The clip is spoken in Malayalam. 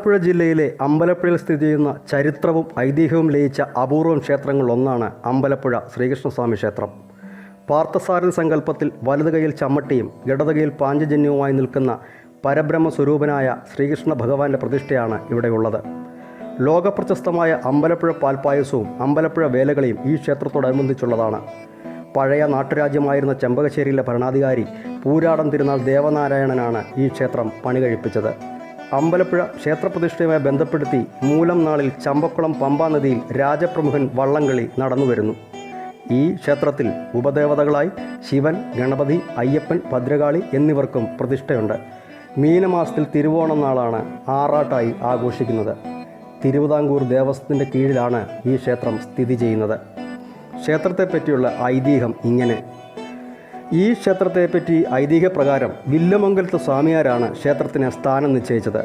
ആലപ്പുഴ ജില്ലയിലെ അമ്പലപ്പുഴയിൽ സ്ഥിതി ചെയ്യുന്ന ചരിത്രവും ഐതിഹ്യവും ലയിച്ച അപൂർവം ക്ഷേത്രങ്ങളിലൊന്നാണ് അമ്പലപ്പുഴ ശ്രീകൃഷ്ണസ്വാമി ക്ഷേത്രം. പാർത്ഥസാരഥി സങ്കല്പത്തിൽ വലത് കൈയിൽ ചമ്മട്ടിയും ഇടത് കൈയിൽ പാഞ്ചജന്യവുമായി നിൽക്കുന്ന പരബ്രഹ്മസ്വരൂപനായ ശ്രീകൃഷ്ണ ഭഗവാന്റെ പ്രതിഷ്ഠയാണ് ഇവിടെയുള്ളത്. ലോകപ്രശസ്തമായ അമ്പലപ്പുഴ പാൽപ്പായസവും അമ്പലപ്പുഴ വേലകളെയും ഈ ക്ഷേത്രത്തോടനുബന്ധിച്ചുള്ളതാണ്. പഴയ നാട്ടുരാജ്യമായിരുന്ന ചെമ്പകശ്ശേരിയിലെ ഭരണാധികാരി പൂരാടം തിരുനാൾ ദേവനാരായണനാണ് ഈ ക്ഷേത്രം പണി കഴിപ്പിച്ചത്. അമ്പലപ്പുഴ ക്ഷേത്രപ്രതിഷ്ഠയുമായി ബന്ധപ്പെടുത്തി മൂലം നാളിൽ ചമ്പക്കുളം പമ്പാ നദിയിൽ രാജപ്രമുഖൻ വള്ളംകളി നടന്നുവരുന്നു. ഈ ക്ഷേത്രത്തിൽ ഉപദേവതകളായി ശിവൻ, ഗണപതി, അയ്യപ്പൻ, ഭദ്രകാളി എന്നിവർക്കും പ്രതിഷ്ഠയുണ്ട്. മീനമാസത്തിൽ തിരുവോണം നാളാണ് ആറാട്ടായി ആഘോഷിക്കുന്നത്. തിരുവിതാംകൂർ ദേവസ്വത്തിൻ്റെ കീഴിലാണ് ഈ ക്ഷേത്രം സ്ഥിതി ചെയ്യുന്നത്. ക്ഷേത്രത്തെപ്പറ്റിയുള്ള ഐതിഹ്യം ഇങ്ങനെ. ഈ ക്ഷേത്രത്തെപ്പറ്റി ഐതിഹ്യപ്രകാരം വില്ലുമംഗലത്ത് സ്വാമിയാരാണ് ക്ഷേത്രത്തിന് സ്ഥാനം നിശ്ചയിച്ചത്.